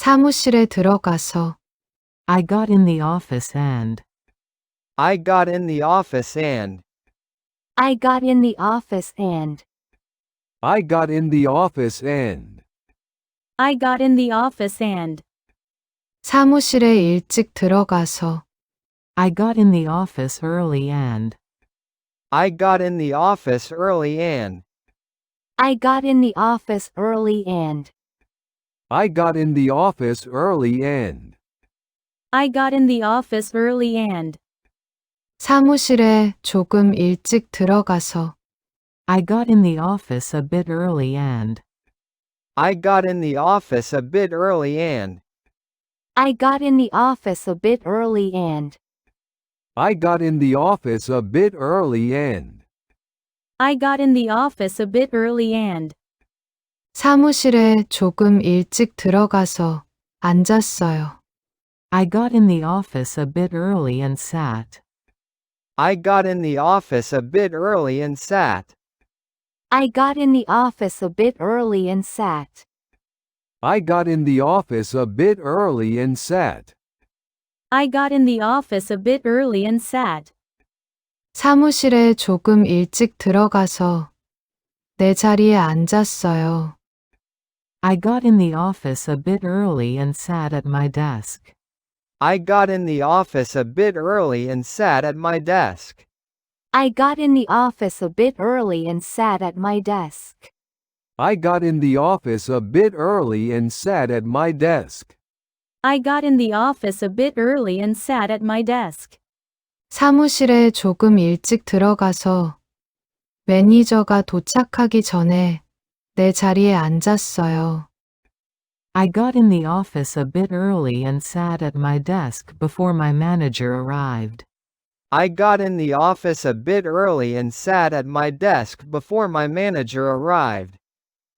사무실에 들어가서 I got in the office and I got in the office and I got in the office and I got in the office and I got in the office and 사무실에 일찍 들어가서 I got in the office early and I got in the office early and I got in the office early and I got in the office early and I got in the office early and 사무실에 조금 일찍 들어가서 I got in the office a bit early and I got in the office a bit early and I got in the office a bit early and I got in the office a bit early and I got in the office a bit early and 사무실에 조금 일찍 들어가서 앉았어요. I got in the office a bit early and sat. I got in the office a bit early and sat. I got in the office a bit early and sat. I got in the office a bit early and sat. I got in the office a bit early and sat. 사무실에 조금 일찍 들어가서 내 자리에 앉았어요. I got in the office a bit early and sat at my desk. I got in the office a bit early and sat at my desk. I got in the office a bit early and sat at my desk. I got in the office a bit early and sat at my desk. I got in the office a bit early and sat at my desk. 사무실에 조금 일찍 들어가서 매니저가 도착하기 전에 내 자리에 앉았어요. I got in the office a bit early and sat at my desk before my manager arrived. I got in the office a bit early and sat at my desk before my manager arrived.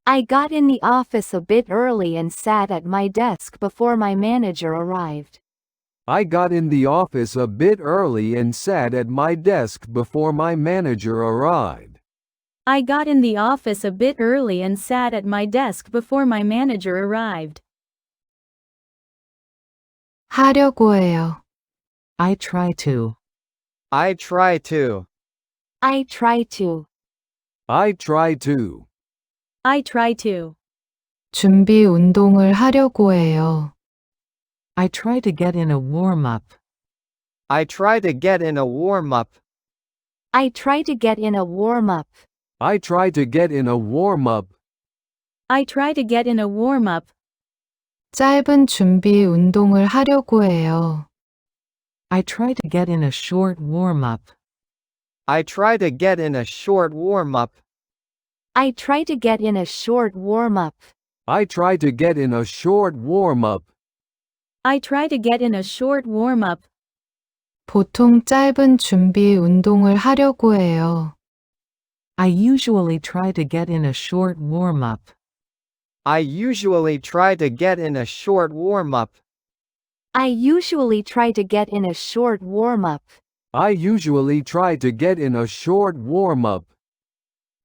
I got in the office a bit early and sat at my desk before my manager arrived. I got in the office a bit early and sat at my desk before my manager arrived. I got in the office a bit early and sat at my desk before my manager arrived. 하려고 해요. I try to. I try to. I try to. I try to. I try to. 준비 운동을 하려고 해요. I try to get in a warm-up. I try to get in a warm-up. I try to get in a warm-up. I try to get in a warm-up. I try to get in a warm-up. 짧은 준비 운동을 하려고 해요. I try to get in a short warm-up. I try to get in a short warm-up. I try to get in a short warm-up. I try to get in a short warm-up. I try to get in a short warm-up. 보통 짧은 준비 운동을 하려고 해요. I usually try to get in a short warm-up. I usually try to get in a short warm-up. I usually try to get in a short warm-up. I usually try to get in a short warm-up.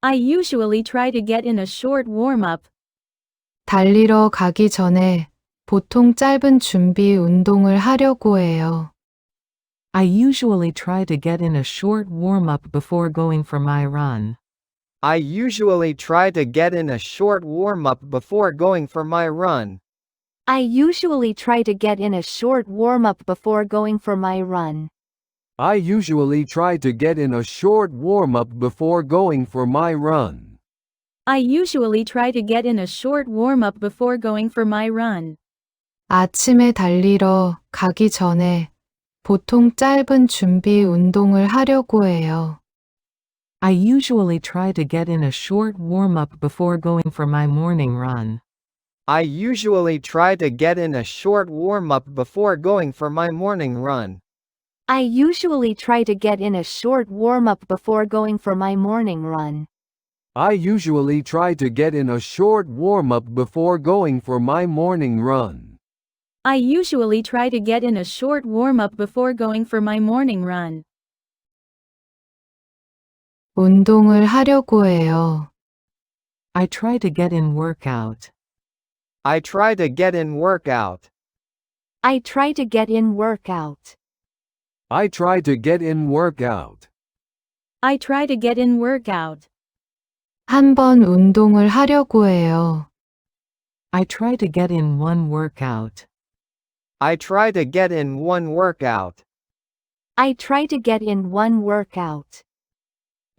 I usually try to get in a short warm-up. 달리러 가기 전에 보통 짧은 준비 운동을 하려고 해요. I usually try to get in a short warm-up before going for my run. I usually try to get in a short warm-up before going for my run. I usually try to get in a short warm-up before going for my run. I usually try to get in a short warm-up before going for my run. I usually try to get in a short warm-up before going for my run. 아침에 달리러 가기 전에 보통 짧은 준비 운동을 하려고 해요. I usually try to get in a short warm-up before going for my morning run. I usually try to get in a short warm-up before going for my morning run. I usually try to get in a short warm-up before going for my morning run. I usually try to get in a short warm-up before going for my morning run. I usually try to get in a short warm-up before going for my morning run. 운동을 하려고 해요. I try to get in workout. I try to get in workout. I try to get in workout. I try to get in workout. I try to get in workout. 한 번 운동을 하려고 해요. I try to get in one workout. I try to get in one workout. I try to get in one workout.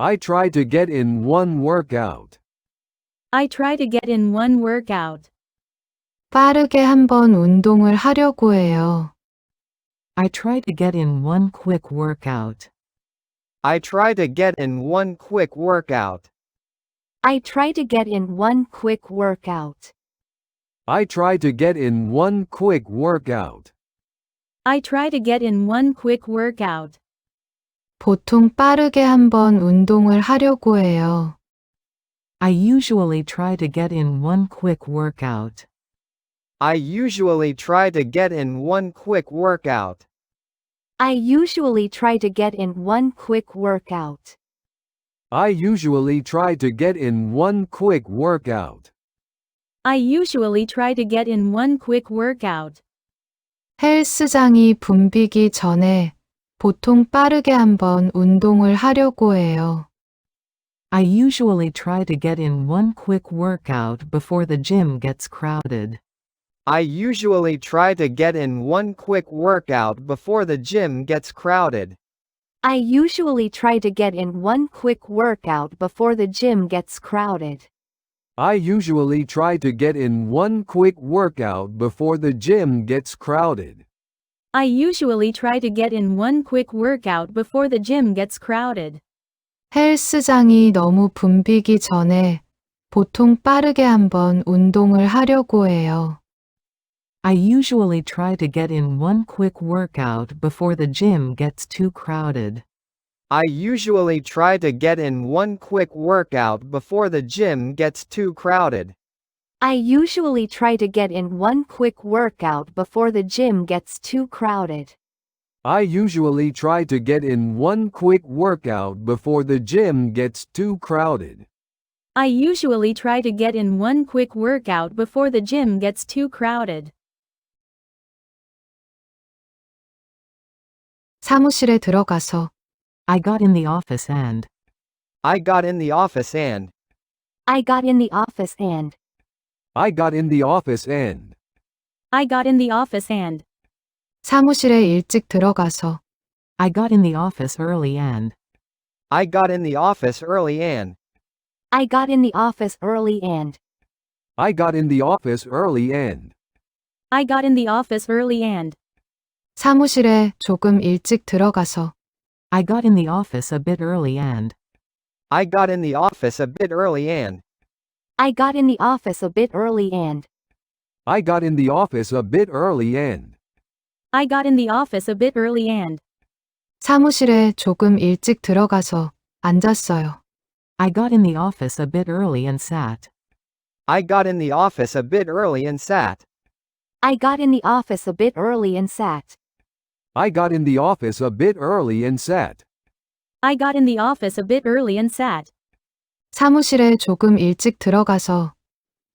I try to get in one workout. I try to get in one workout. 빠르게 한 번 운동을 하려고 해요. I try to get in one quick workout. I try to get in one quick workout. I try to get in one quick workout. I try to get in one quick workout. I try to get in one quick workout. 보통 빠르게 한 번 운동을 하려고 해요. I usually try to get in one quick workout. I usually try to get in one quick workout. I usually try to get in one quick workout. I usually try to get in one quick workout. I usually try to get in one quick workout. 헬스장이 붐비기 전에 보통 빠르게 한 번 운동을 하려고 해요. I usually try to get in one quick workout before the gym gets crowded. I usually try to get in one quick workout before the gym gets crowded. I usually try to get in one quick workout before the gym gets crowded. I usually try to get in one quick workout before the gym gets crowded. I usually try to get in one quick workout before the gym gets crowded. 헬스장이 너무 붐비기 전에 보통 빠르게 한 번 운동을 하려고 해요. I usually try to get in one quick workout before the gym gets too crowded. I usually try to get in one quick workout before the gym gets too crowded. I usually try to get in one quick workout before the gym gets too crowded. I usually try to get in one quick workout before the gym gets too crowded. I usually try to get in one quick workout before the gym gets too crowded. 사무실에 들어가서 I got in the office and I got in the office and I got in the office and I got in the office and I got in the office and 사무실에 일찍 들어가서 I got in the office early and I got in the office early and I got in the office early and I got in the office early and I got in the office early and 사무실에 조금 일찍 들어가서 I got in the office a bit early and I got in the office a bit early and I got in the office a bit early and I got in the office a bit early and I got in the office a bit early and 사무실에 조금 일찍 들어가서 앉았어요. I got in the office a bit early and sat. I got in the office a bit early and sat. I got in the office a bit early and sat. I got in the office a bit early and sat. I got in the office a bit early and sat. 사무실에 조금 일찍 들어가서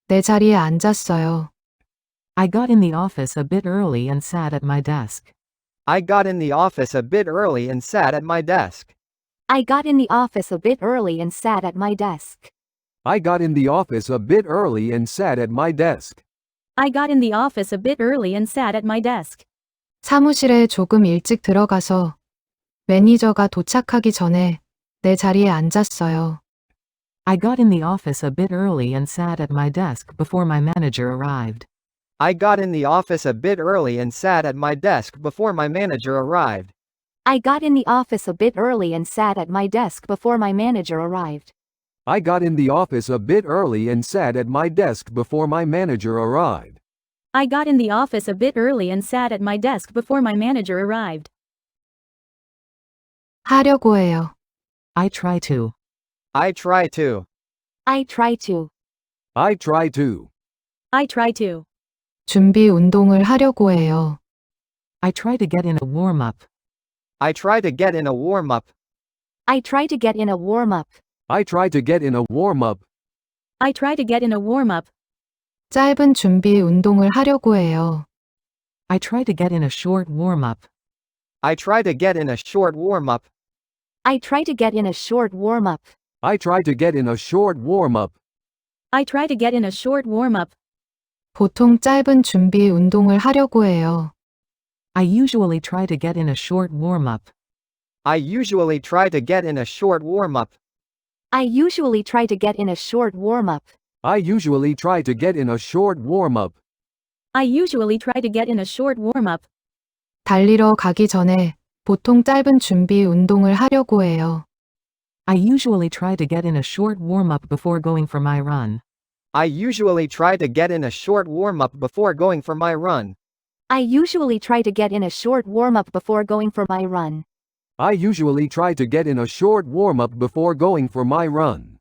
내 자리에 앉았어요. I got in the office a bit early and sat at my desk. I got in the office a bit early and sat at my desk. I got in the office a bit early and sat at my desk. I got in the office a bit early and sat at my desk. I got in the office a bit early and sat at my desk. 사무실에 조금 일찍 들어가서 매니저가 도착하기 전에 내 자리에 앉았어요. I got in the office a bit early and sat at my desk before my manager arrived. I got in the office a bit early and sat at my desk before my manager arrived. I got in the office a bit early and sat at my desk before my manager arrived. I got in the office a bit early and sat at my desk before my manager arrived. I got in the office a bit early and sat at my desk before my manager arrived. 하려고 해요. I try to. I try to. I try to. I try to. I try to. 준비 운동을 하려고 해요. I try to get in a warm-up. I try to get in a warm-up. I try to get in a warm-up. I try to get in a warm-up. I try to get in a warm-up. 짧은 준비 운동을 하려고 해요. I try to get in a short warm-up. I try to get in a short warm-up. I try to get in a short warm-up. I try to get in a short warm-up. I try to get in a short warm-up. 보통 짧은 준비 운동을 하려고 해요. I usually try to get in a short warm-up. I usually try to get in a short warm-up. I usually try to get in a short warm-up. I usually try to get in a short warm-up. I usually try to get in a short warm-up. 달리러 가기 전에 보통 짧은 준비 운동을 하려고 해요. I usually try to get in a short warm-up before going for my run. I usually try to get in a short warm-up before going for my run. I usually try to get in a short warm-up before going for my run. I usually try to get in a short warm-up before going for my run.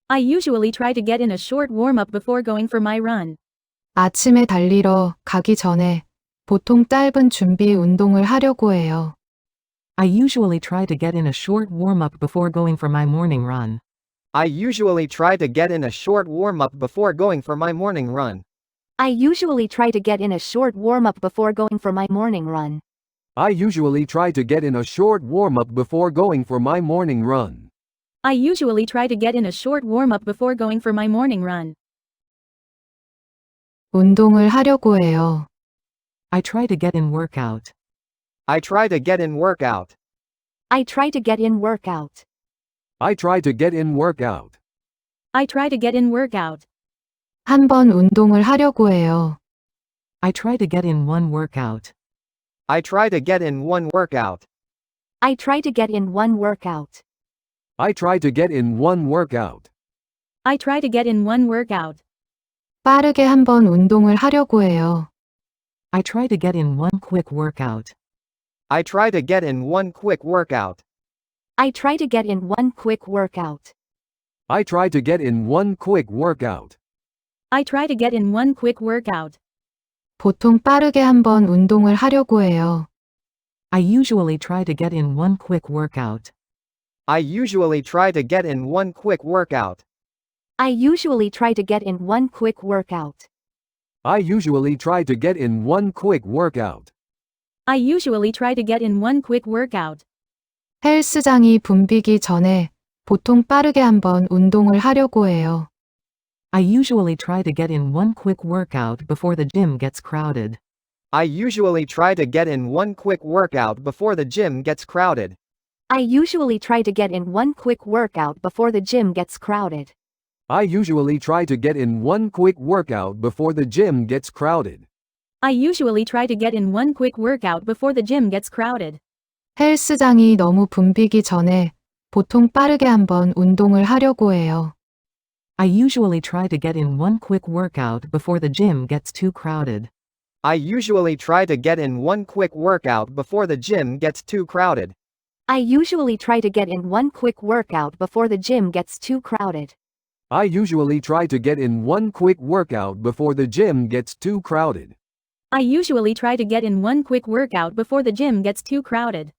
I usually try to get in a short warm-up before going for my run. 아침에 달리러 가기 전에 보통 짧은 준비 운동을 하려고 해요. I usually try to get in a short warm-up before going for my morning run. I usually try to get in a short warm-up before going for my morning run. I usually try to get in a short warm-up before going for my morning run. I usually try to get in a short warm-up before going for my morning run. I usually try to get in a short warm-up before going for my morning run. 운동을 하려고 해요. I try to get in workout. I try to get in workout. I try to get in workout. I try to get in workout. I try to get in workout. 한 번 운동을 하려고 해요. I try to get in one workout. I try to get in one workout. I try to get in one workout. I try to get in one workout. I try to get in one workout. 빠르게 한 번 운동을 하려고 해요. I try to get in one quick workout. I try to get in one quick workout. I try to get in one quick workout. I try to get in one quick workout. I try to get in one quick workout. 보통 빠르게 한 번 운동을 하려고 해요. I usually try to get in one quick workout. I usually try to get in one quick workout. I usually try to get in one quick workout. I usually try to get in one quick workout. I usually try to get in one quick workout. 헬스장이 붐비기 전에 보통 빠르게 한 번 운동을 하려고 해요. I usually try to get in one quick workout before the gym gets crowded. I usually try to get in one quick workout before the gym gets crowded. I usually try to get in one quick workout before the gym gets crowded. I usually try to get in one quick workout before the gym gets crowded. I usually try to get in one quick workout before the gym gets crowded. 헬스장이 너무 붐비기 전에 보통 빠르게 한 번 운동을 하려고 해요. I usually try to get in one quick workout before the gym gets too crowded. I usually try to get in one quick workout before the gym gets too crowded. I usually try to get in one quick workout before the gym gets too crowded. I usually try to get in one quick workout before the gym gets too crowded. I usually try to get in one quick workout before the gym gets too crowded.